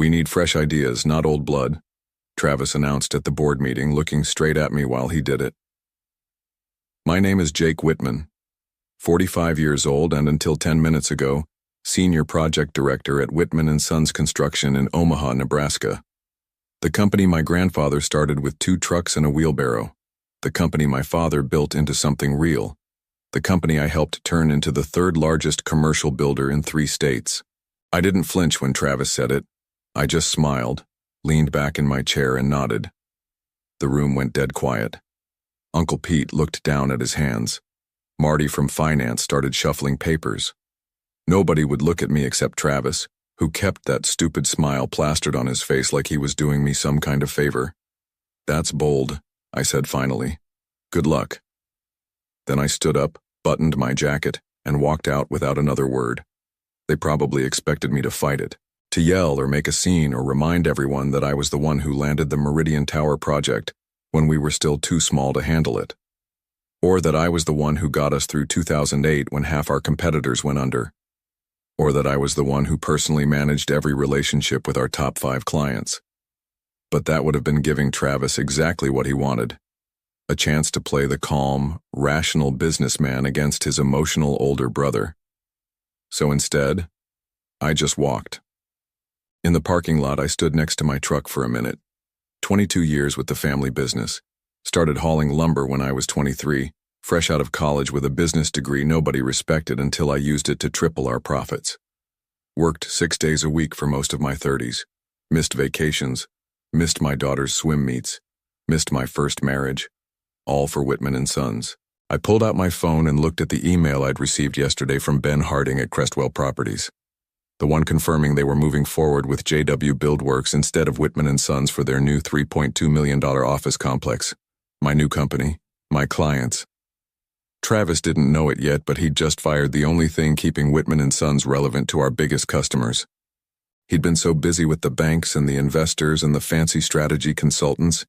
We need fresh ideas, not old blood, Travis announced at the board meeting, looking straight at me while he did it. My name is Jake Whitman, 45 years old and until 10 minutes ago, Senior Project Director at Whitman & Sons Construction in Omaha, Nebraska. The company my grandfather started with 2 trucks and a wheelbarrow. The company my father built into something real. The company I helped turn into the 3rd largest commercial builder in 3 states. I didn't flinch when Travis said it. I just smiled, leaned back in my chair and nodded. The room went dead quiet. Uncle Pete looked down at his hands. Marty from finance started shuffling papers. Nobody would look at me except Travis, who kept that stupid smile plastered on his face like he was doing me some kind of favor. That's bold, I said finally. Good luck. Then I stood up, buttoned my jacket, and walked out without another word. They probably expected me to fight it, to yell or make a scene or remind everyone that I was the one who landed the Meridian Tower project when we were still too small to handle it. Or that I was the one who got us through 2008 when half our competitors went under. Or that I was the one who personally managed every relationship with our top 5 clients. But that would have been giving Travis exactly what he wanted. A chance to play the calm, rational businessman against his emotional older brother. So instead, I just walked. In the parking lot, I stood next to my truck for a minute. 22 years with the family business. Started hauling lumber when I was 23, fresh out of college with a business degree nobody respected until I used it to triple our profits. Worked 6 days a week for most of my 30s. Missed vacations. Missed my daughter's swim meets. Missed my first marriage. All for Whitman & Sons. I pulled out my phone and looked at the email I'd received yesterday from Ben Harding at Crestwell Properties. The one confirming they were moving forward with JW Buildworks instead of Whitman & Sons for their new $3.2 million office complex. My new company. My clients. Travis didn't know it yet, but he'd just fired the only thing keeping Whitman & Sons relevant to our biggest customers. He'd been so busy with the banks and the investors and the fancy strategy consultants,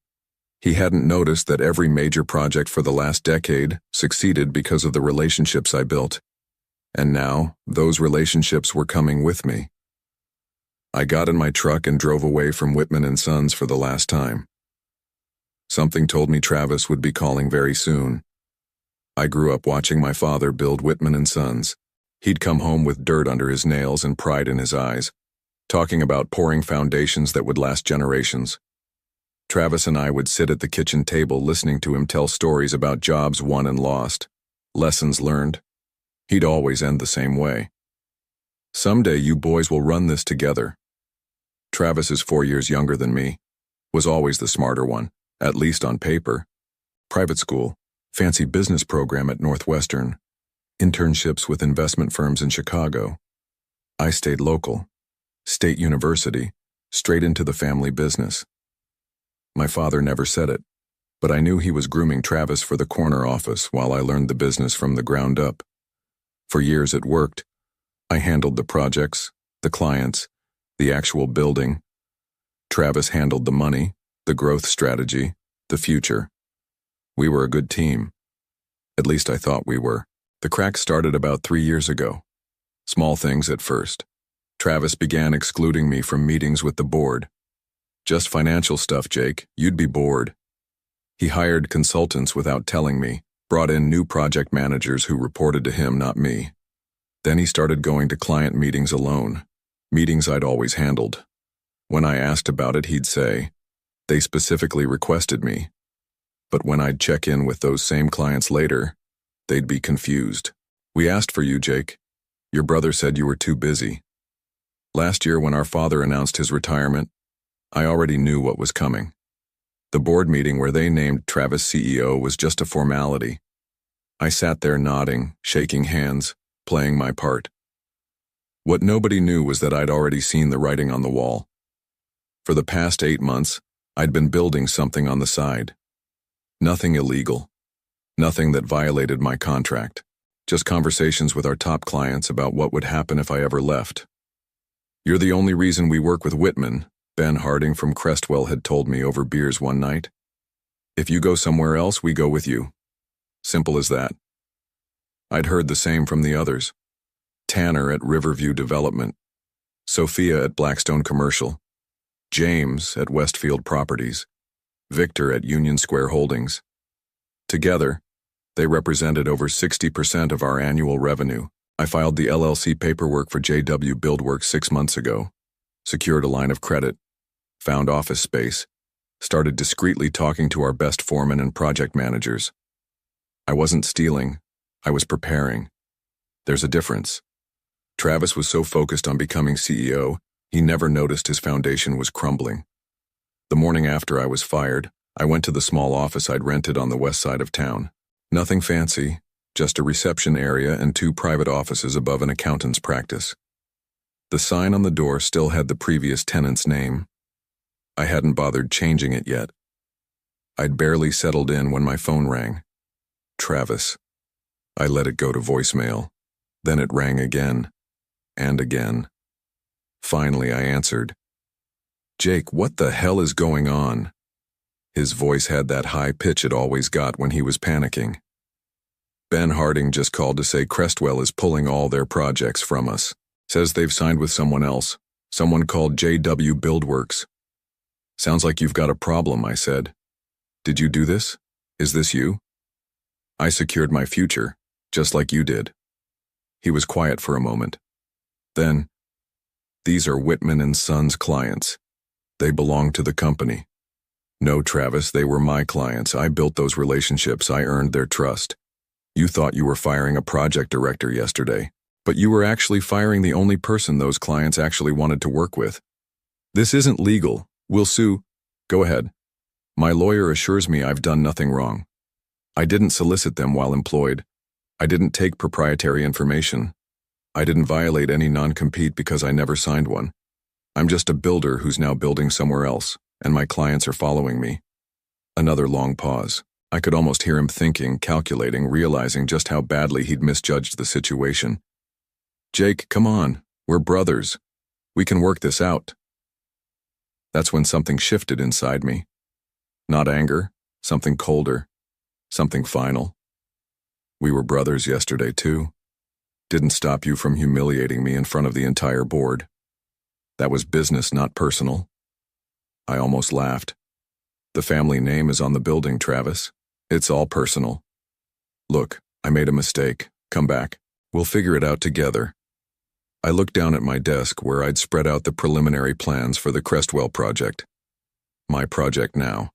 he hadn't noticed that every major project for the last decade succeeded because of the relationships I built. And now, those relationships were coming with me. I got in my truck and drove away from Whitman & Sons for the last time. Something told me Travis would be calling very soon. I grew up watching my father build Whitman & Sons. He'd come home with dirt under his nails and pride in his eyes, talking about pouring foundations that would last generations. Travis and I would sit at the kitchen table listening to him tell stories about jobs won and lost, lessons learned. He'd always end the same way. Someday you boys will run this together. Travis is 4 years younger than me, was always the smarter one, at least on paper. Private school, fancy business program at Northwestern, internships with investment firms in Chicago. I stayed local, State University, straight into the family business. My father never said it, but I knew he was grooming Travis for the corner office while I learned the business from the ground up. For years it worked. I handled the projects, the clients, the actual building. Travis handled the money, the growth strategy, the future. We were a good team. At least I thought we were. The crack started about 3 years ago. Small things at first. Travis began excluding me from meetings with the board. Just financial stuff, Jake. You'd be bored. He hired consultants without telling me, brought in new project managers who reported to him, not me. Then he started going to client meetings alone, meetings I'd always handled. When I asked about it, he'd say, "They specifically requested me." But when I'd check in with those same clients later, they'd be confused. "We asked for you, Jake. Your brother said you were too busy." Last year, when our father announced his retirement, I already knew what was coming. The board meeting where they named Travis CEO was just a formality. I sat there nodding, shaking hands, playing my part. What nobody knew was that I'd already seen the writing on the wall. For the past 8 months, I'd been building something on the side. Nothing illegal. Nothing that violated my contract. Just conversations with our top clients about what would happen if I ever left. "You're the only reason we work with Whitman," Ben Harding from Crestwell had told me over beers one night. "If you go somewhere else, we go with you. Simple as that." I'd heard the same from the others. Tanner at Riverview Development, Sophia at Blackstone Commercial, James at Westfield Properties, Victor at Union Square Holdings. Together, they represented over 60% of our annual revenue. I filed the LLC paperwork for JW Buildworks 6 months ago, secured a line of credit, found office space, started discreetly talking to our best foremen and project managers. I wasn't stealing, I was preparing. There's a difference. Travis was so focused on becoming CEO, he never noticed his foundation was crumbling. The morning after I was fired, I went to the small office I'd rented on the west side of town. Nothing fancy, just a reception area and 2 private offices above an accountant's practice. The sign on the door still had the previous tenant's name. I hadn't bothered changing it yet. I'd barely settled in when my phone rang. Travis. I let it go to voicemail. Then it rang again. And again. Finally, I answered. "Jake, what the hell is going on?" His voice had that high pitch it always got when he was panicking. "Ben Harding just called to say Crestwell is pulling all their projects from us. Says they've signed with someone else, someone called JW Buildworks." "Sounds like you've got a problem," I said. "Did you do this? Is this you?" "I secured my future, just like you did." He was quiet for a moment. Then, "These are Whitman and Sons clients. They belong to the company." "No, Travis, they were my clients. I built those relationships. I earned their trust. You thought you were firing a project director yesterday, but you were actually firing the only person those clients actually wanted to work with. This isn't legal. We'll sue." "Go ahead. My lawyer assures me I've done nothing wrong. I didn't solicit them while employed. I didn't take proprietary information. I didn't violate any non-compete because I never signed one. I'm just a builder who's now building somewhere else, and my clients are following me." Another long pause. I could almost hear him thinking, calculating, realizing just how badly he'd misjudged the situation. "Jake, come on. We're brothers. We can work this out." That's when something shifted inside me. Not anger, something colder, something final. "We were brothers yesterday, too. Didn't stop you from humiliating me in front of the entire board. That was business, not personal." I almost laughed. "The family name is on the building, Travis. It's all personal. Look, I made a mistake. Come back. We'll figure it out together." I looked down at my desk where I'd spread out the preliminary plans for the Crestwell project. My project now.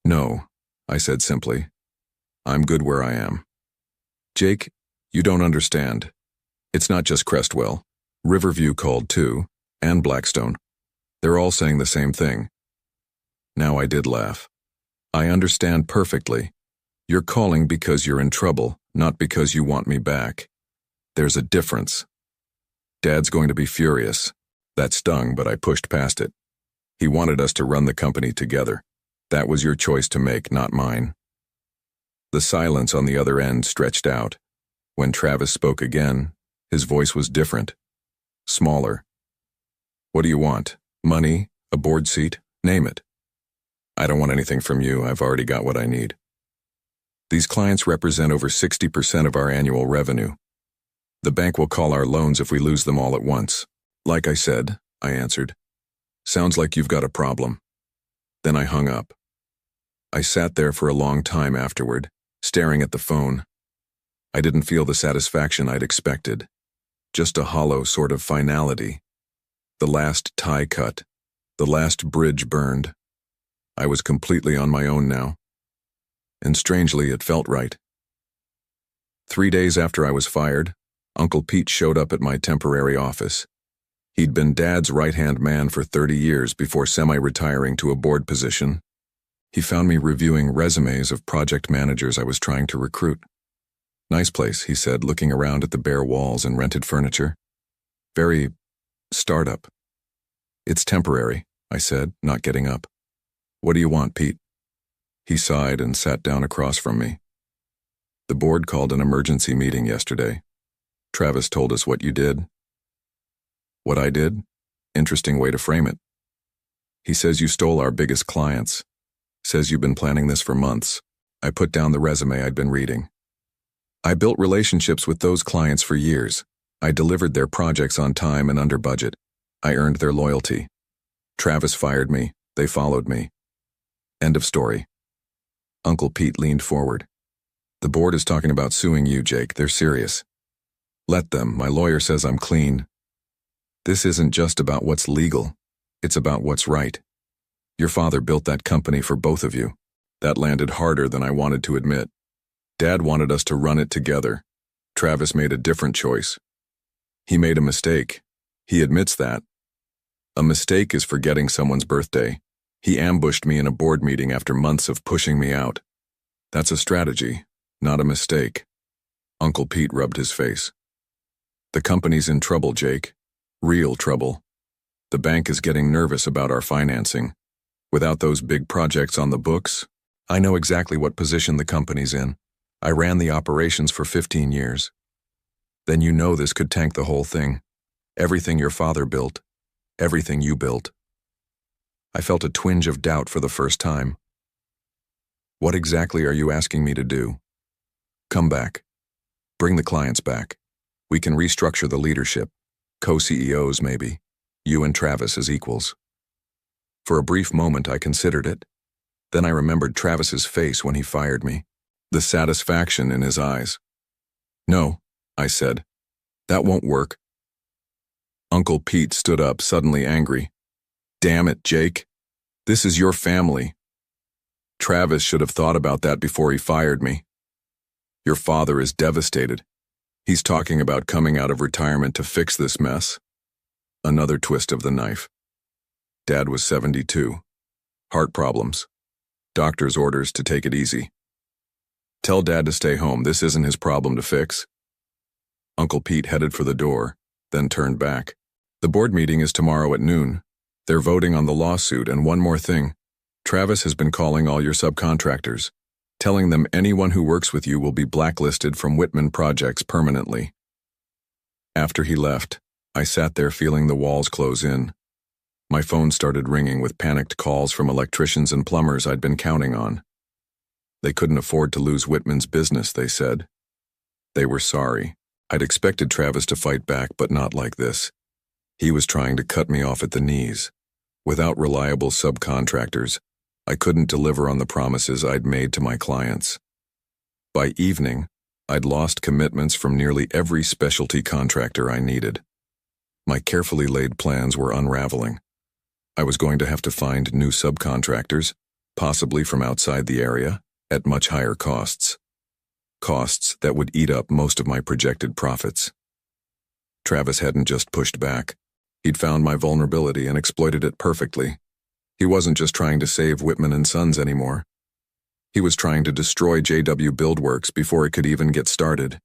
"No," I said simply. "I'm good where I am." "Jake, you don't understand. It's not just Crestwell. Riverview called too, and Blackstone. They're all saying the same thing." Now I did laugh. "I understand perfectly. You're calling because you're in trouble, not because you want me back. There's a difference." Dad's going to be furious. That stung, but I pushed past it. He wanted us to run the company together. That was your choice to make, not mine. The silence on the other end stretched out. When Travis spoke again, his voice was different. Smaller. "What do you want? Money? A board seat? Name it." "I don't want anything from you. I've already got what I need." "These clients represent over 60% of our annual revenue. The bank will call our loans if we lose them all at once." "Like I said," I answered. "Sounds like you've got a problem." Then I hung up. I sat there for a long time afterward, staring at the phone. I didn't feel the satisfaction I'd expected. Just a hollow sort of finality. The last tie cut. The last bridge burned. I was completely on my own now. And strangely, it felt right. 3 days after I was fired, Uncle Pete showed up at my temporary office. He'd been Dad's right-hand man for 30 years before semi-retiring to a board position. He found me reviewing resumes of project managers I was trying to recruit. "Nice place," he said, looking around at the bare walls and rented furniture. "Very startup." "It's temporary," I said, not getting up. "What do you want, Pete?" He sighed and sat down across from me. "The board called an emergency meeting yesterday. Travis told us what you did." "What I did? Interesting way to frame it." "He says you stole our biggest clients. Says you've been planning this for months." I put down the resume I'd been reading. "I built relationships with those clients for years. I delivered their projects on time and under budget. I earned their loyalty." Travis fired me. They followed me. End of story. Uncle Pete leaned forward. The board is talking about suing you, Jake. They're serious. Let them. My lawyer says I'm clean. This isn't just about what's legal. It's about what's right. Your father built that company for both of you. That landed harder than I wanted to admit. Dad wanted us to run it together. Travis made a different choice. He made a mistake. He admits that. A mistake is forgetting someone's birthday. He ambushed me in a board meeting after months of pushing me out. That's a strategy, not a mistake. Uncle Pete rubbed his face. The company's in trouble, Jake. Real trouble. The bank is getting nervous about our financing. Without those big projects on the books, I know exactly what position the company's in. I ran the operations for 15 years. Then you know this could tank the whole thing. Everything your father built. Everything you built. I felt a twinge of doubt for the first time. What exactly are you asking me to do? Come back. Bring the clients back. We can restructure the leadership. Co-CEOs, maybe. You and Travis as equals. For a brief moment, I considered it. Then I remembered Travis's face when he fired me. The satisfaction in his eyes. No, I said. That won't work. Uncle Pete stood up, suddenly angry. Damn it, Jake. This is your family. Travis should have thought about that before he fired me. Your father is devastated. He's talking about coming out of retirement to fix this mess. Another twist of the knife. Dad was 72. Heart problems. Doctor's orders to take it easy. Tell Dad to stay home. This isn't his problem to fix. Uncle Pete headed for the door, then turned back. The board meeting is tomorrow at noon. They're voting on the lawsuit, and one more thing. Travis has been calling all your subcontractors, telling them anyone who works with you will be blacklisted from Whitman projects permanently. After he left, I sat there feeling the walls close in. My phone started ringing with panicked calls from electricians and plumbers I'd been counting on. They couldn't afford to lose Whitman's business, they said. They were sorry. I'd expected Travis to fight back, but not like this. He was trying to cut me off at the knees. Without reliable subcontractors, I couldn't deliver on the promises I'd made to my clients. By evening, I'd lost commitments from nearly every specialty contractor I needed. My carefully laid plans were unraveling. I was going to have to find new subcontractors, possibly from outside the area, at much higher costs. Costs that would eat up most of my projected profits. Travis hadn't just pushed back. He'd found my vulnerability and exploited it perfectly. He wasn't just trying to save Whitman and Sons anymore. He was trying to destroy JW Buildworks before it could even get started.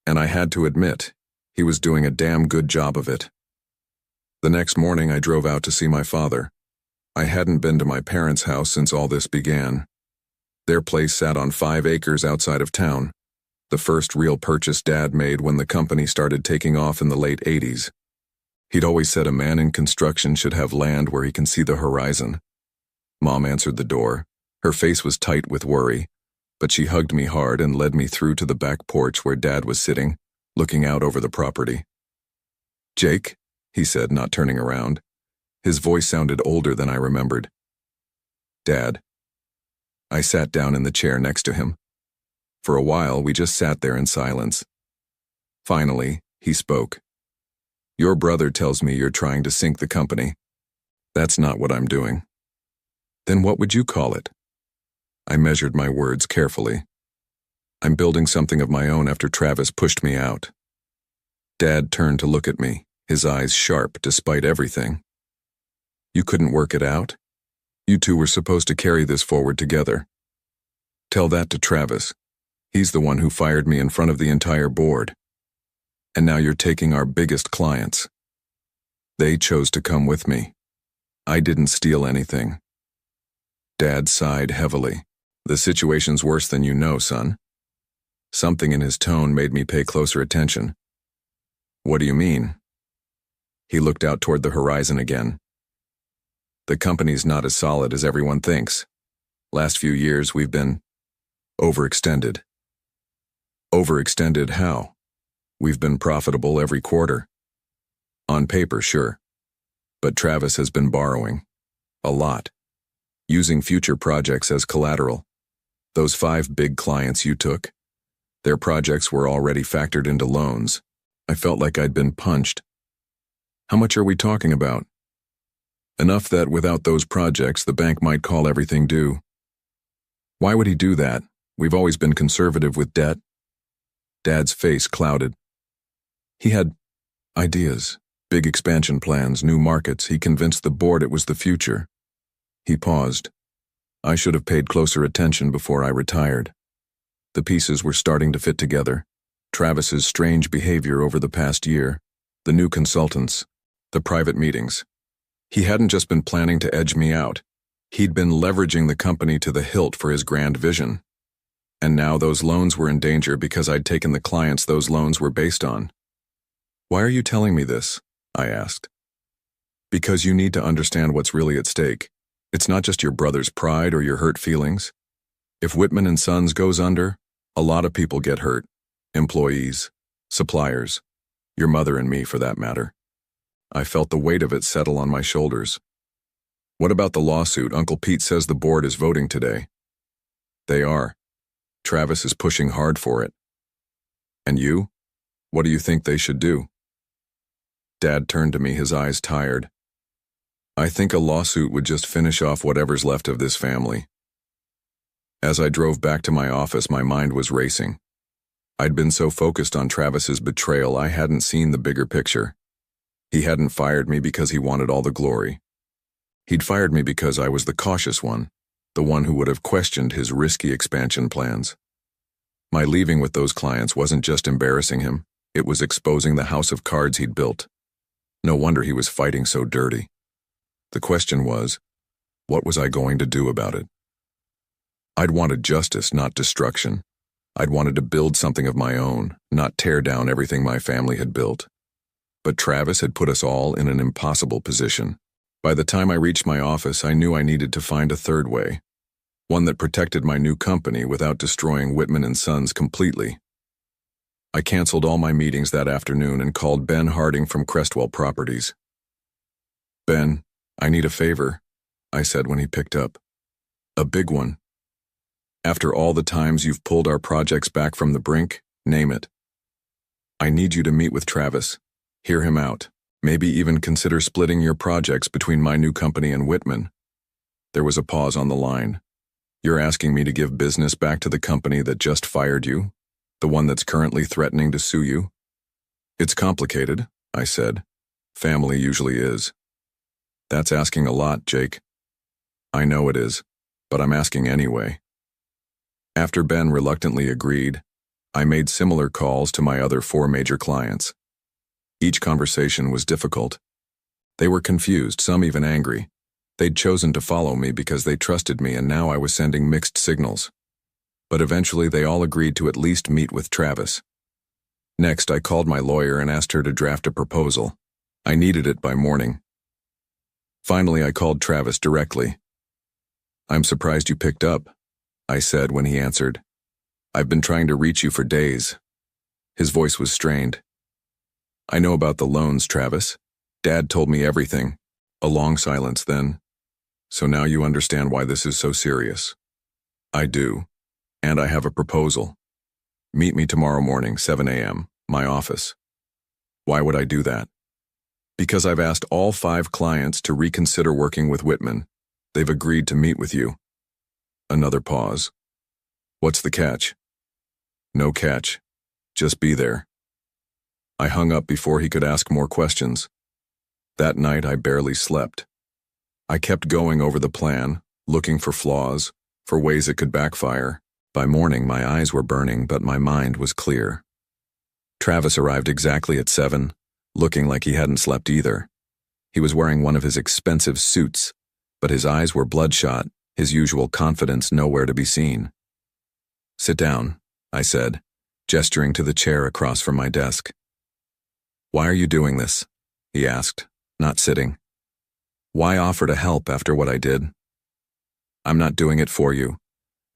And I had to admit, he was doing a damn good job of it. The next morning I drove out to see my father. I hadn't been to my parents' house since all this began. Their place sat on 5 acres outside of town, the first real purchase Dad made when the company started taking off in the late 80s. He'd always said a man in construction should have land where he can see the horizon. Mom answered the door. Her face was tight with worry, but she hugged me hard and led me through to the back porch where Dad was sitting, looking out over the property. Jake, he said, not turning around. His voice sounded older than I remembered. Dad. I sat down in the chair next to him. For a while, we just sat there in silence. Finally, he spoke. Your brother tells me you're trying to sink the company. That's not what I'm doing. Then what would you call it? I measured my words carefully. I'm building something of my own after Travis pushed me out. Dad turned to look at me, his eyes sharp despite everything. You couldn't work it out? You two were supposed to carry this forward together. Tell that to Travis. He's the one who fired me in front of the entire board. And now you're taking our biggest clients. They chose to come with me. I didn't steal anything. Dad sighed heavily. The situation's worse than you know, son. Something in his tone made me pay closer attention. What do you mean? He looked out toward the horizon again. The company's not as solid as everyone thinks. Last few years we've been overextended. Overextended how? We've been profitable every quarter. On paper, sure. But Travis has been borrowing. A lot. Using future projects as collateral. Those 5 big clients you took, their projects were already factored into loans. I felt like I'd been punched. How much are we talking about? Enough that without those projects, the bank might call everything due. Why would he do that? We've always been conservative with debt. Dad's face clouded. He had ideas, big expansion plans, new markets. He convinced the board it was the future. He paused. I should have paid closer attention before I retired. The pieces were starting to fit together. Travis's strange behavior over the past year, the new consultants, the private meetings. He hadn't just been planning to edge me out. He'd been leveraging the company to the hilt for his grand vision. And now those loans were in danger because I'd taken the clients those loans were based on. Why are you telling me this? I asked. Because you need to understand what's really at stake. It's not just your brother's pride or your hurt feelings. If Whitman and Sons goes under, a lot of people get hurt. Employees, suppliers, your mother and me for that matter. I felt the weight of it settle on my shoulders. What about the lawsuit? Uncle Pete says the board is voting today. They are. Travis is pushing hard for it. And you? What do you think they should do? Dad turned to me, his eyes tired. I think a lawsuit would just finish off whatever's left of this family. As I drove back to my office, my mind was racing. I'd been so focused on Travis's betrayal, I hadn't seen the bigger picture. He hadn't fired me because he wanted all the glory. He'd fired me because I was the cautious one, the one who would have questioned his risky expansion plans. My leaving with those clients wasn't just embarrassing him, it was exposing the house of cards he'd built. No wonder he was fighting so dirty. The question was, what was I going to do about it? I'd wanted justice, not destruction. I'd wanted to build something of my own, not tear down everything my family had built. But Travis had put us all in an impossible position. By the time I reached my office, I knew I needed to find a third way, one that protected my new company without destroying Whitman and Sons completely. I canceled all my meetings that afternoon and called Ben Harding from Crestwell Properties. Ben, I need a favor, I said when he picked up. A big one. After all the times you've pulled our projects back from the brink, name it. I need you to meet with Travis, hear him out, maybe even consider splitting your projects between my new company and Whitman. There was a pause on the line. You're asking me to give business back to the company that just fired you? The one that's currently threatening to sue you? It's complicated, I said. Family usually is. That's asking a lot, Jake. I know it is, but I'm asking anyway. After Ben reluctantly agreed, I made similar calls to my other 4 major clients. Each conversation was difficult. They were confused, some even angry. They'd chosen to follow me because they trusted me, and now I was sending mixed signals. But eventually they all agreed to at least meet with Travis. Next, I called my lawyer and asked her to draft a proposal. I needed it by morning. Finally, I called Travis directly. I'm surprised you picked up, I said when he answered. I've been trying to reach you for days. His voice was strained. I know about the loans, Travis. Dad told me everything. A long silence then. So now you understand why this is so serious. I do. And I have a proposal. Meet me tomorrow morning, 7 a.m., my office. Why would I do that? Because I've asked all 5 clients to reconsider working with Whitman. They've agreed to meet with you. Another pause. What's the catch? No catch. Just be there. I hung up before he could ask more questions. That night I barely slept. I kept going over the plan, looking for flaws, for ways it could backfire. By morning my eyes were burning, but my mind was clear. Travis arrived exactly at 7, looking like he hadn't slept either. He was wearing one of his expensive suits, but his eyes were bloodshot, his usual confidence nowhere to be seen. Sit down, I said, gesturing to the chair across from my desk. Why are you doing this? He asked, not sitting. Why offer to help after what I did? I'm not doing it for you.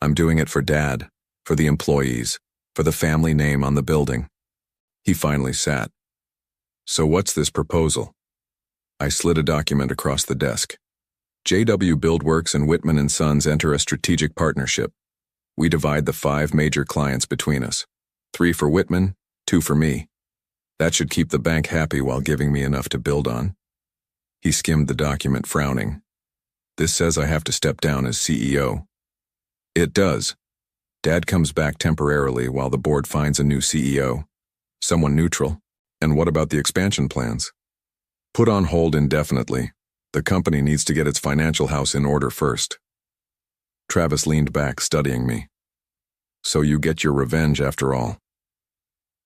I'm doing it for Dad, for the employees, for the family name on the building. He finally sat. So what's this proposal? I slid a document across the desk. JW Buildworks and Whitman and Sons enter a strategic partnership. We divide the 5 major clients between us. 3 for Whitman, 2 for me. That should keep the bank happy while giving me enough to build on. He skimmed the document, frowning. This says I have to step down as CEO. It does. Dad comes back temporarily while the board finds a new CEO. Someone neutral. And what about the expansion plans? Put on hold indefinitely. The company needs to get its financial house in order first. Travis leaned back, studying me. So you get your revenge after all.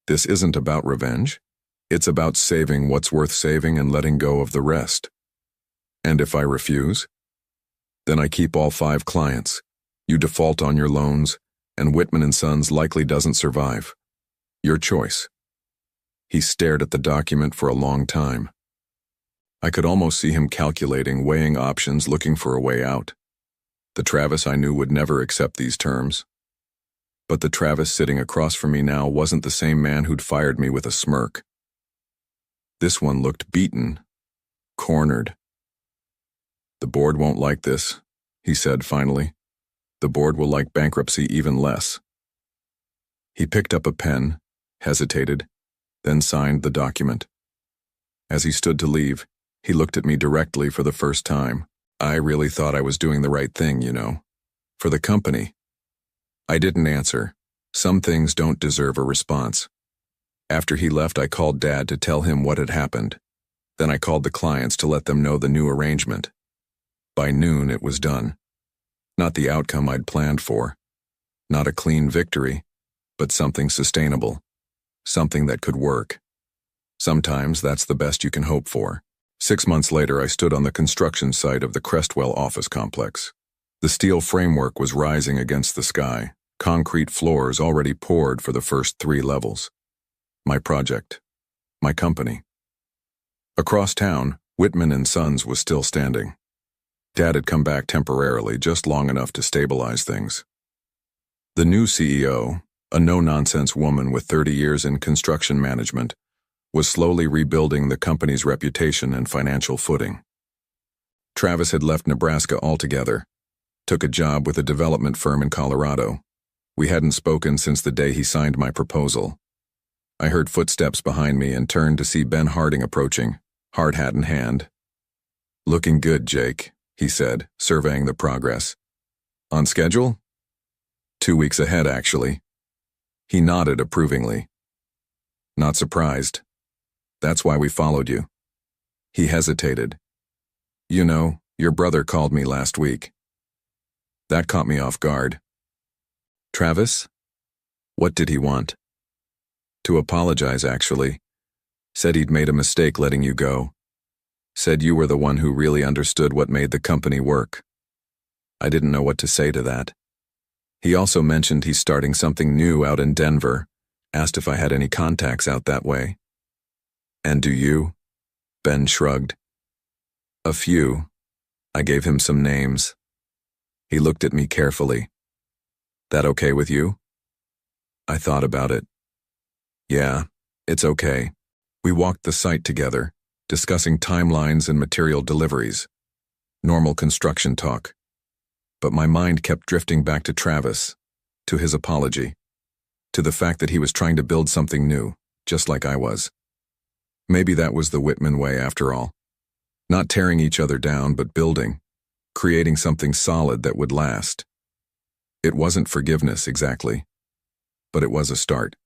This isn't about revenge. It's about saving what's worth saving and letting go of the rest. And if I refuse? Then I keep all 5 clients. You default on your loans, and Whitman and Sons likely doesn't survive. Your choice. He stared at the document for a long time. I could almost see him calculating, weighing options, looking for a way out. The Travis I knew would never accept these terms. But the Travis sitting across from me now wasn't the same man who'd fired me with a smirk. This one looked beaten, cornered. The board won't like this, he said finally. The board will like bankruptcy even less. He picked up a pen, hesitated, then signed the document. As he stood to leave, he looked at me directly for the first time. I really thought I was doing the right thing, you know. For the company. I didn't answer. Some things don't deserve a response. After he left, I called Dad to tell him what had happened. Then I called the clients to let them know the new arrangement. By noon, it was done. Not the outcome I'd planned for. Not a clean victory, but something sustainable. Something that could work. Sometimes that's the best you can hope for. 6 months later, I stood on the construction site of the Crestwell office complex. The steel framework was rising against the sky, concrete floors already poured for the first 3 levels. My project. My company. Across town, Whitman and Sons was still standing. Dad had come back temporarily, just long enough to stabilize things. The new CEO, a no-nonsense woman with 30 years in construction management, was slowly rebuilding the company's reputation and financial footing. Travis had left Nebraska altogether, took a job with a development firm in Colorado. We hadn't spoken since the day he signed my proposal. I heard footsteps behind me and turned to see Ben Harding approaching, hard hat in hand. "Looking good, Jake," he said, surveying the progress. "On schedule?" 2 weeks ahead, actually. He nodded approvingly. "Not surprised. That's why we followed you." He hesitated. "You know, your brother called me last week." That caught me off guard. "Travis? What did he want?" "To apologize, actually. Said he'd made a mistake letting you go. Said you were the one who really understood what made the company work." I didn't know what to say to that. He also mentioned he's starting something new out in Denver, asked if I had any contacts out that way. "And do you?" Ben shrugged. "A few." I gave him some names. He looked at me carefully. "That okay with you?" I thought about it. "Yeah, it's okay." We walked the site together, discussing timelines and material deliveries. Normal construction talk. But my mind kept drifting back to Travis, to his apology, to the fact that he was trying to build something new, just like I was. Maybe that was the Whitman way after all. Not tearing each other down, but building, creating something solid that would last. It wasn't forgiveness exactly, but it was a start.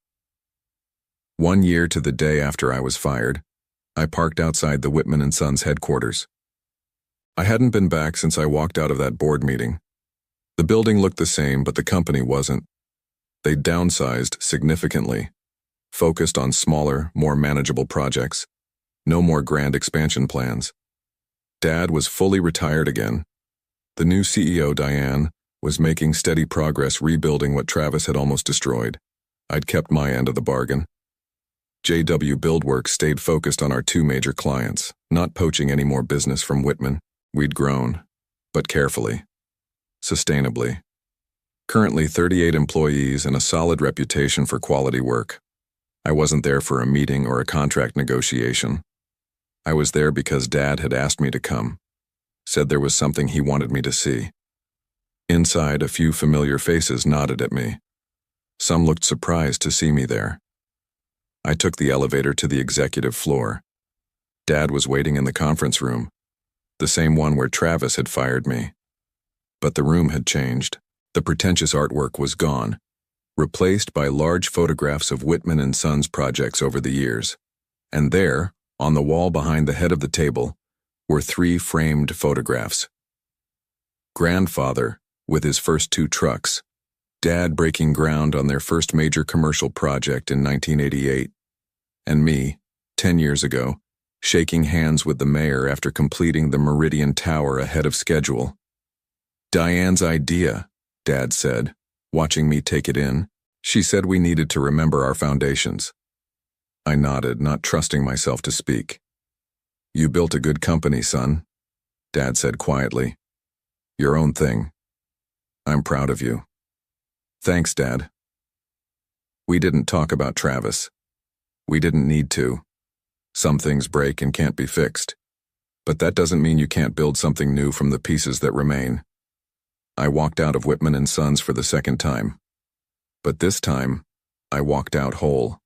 1 year to the day after I was fired, I parked outside the Whitman and Sons headquarters. I hadn't been back since I walked out of that board meeting. The building looked the same, but the company wasn't. They'd downsized significantly, focused on smaller, more manageable projects. No more grand expansion plans. Dad was fully retired again. The new CEO, Diane, was making steady progress rebuilding what Travis had almost destroyed. I'd kept my end of the bargain. JW Buildworks stayed focused on our 2 major clients, not poaching any more business from Whitman. We'd grown, but carefully, sustainably. Currently 38 employees and a solid reputation for quality work. I wasn't there for a meeting or a contract negotiation. I was there because Dad had asked me to come, said there was something he wanted me to see. Inside, a few familiar faces nodded at me. Some looked surprised to see me there. I took the elevator to the executive floor. Dad was waiting in the conference room, the same one where Travis had fired me. But the room had changed. The pretentious artwork was gone, replaced by large photographs of Whitman and Sons projects over the years. And there, on the wall behind the head of the table, were 3 framed photographs. Grandfather, with his first 2 trucks, Dad breaking ground on their first major commercial project in 1988, and me, 10 years ago, shaking hands with the mayor after completing the Meridian Tower ahead of schedule. "Diane's idea," Dad said, watching me take it in. "She said we needed to remember our foundations." I nodded, not trusting myself to speak. "You built a good company, son," Dad said quietly. "Your own thing. I'm proud of you." "Thanks, Dad." We didn't talk about Travis. We didn't need to. Some things break and can't be fixed. But that doesn't mean you can't build something new from the pieces that remain. I walked out of Whitman and Sons for the second time. But this time, I walked out whole.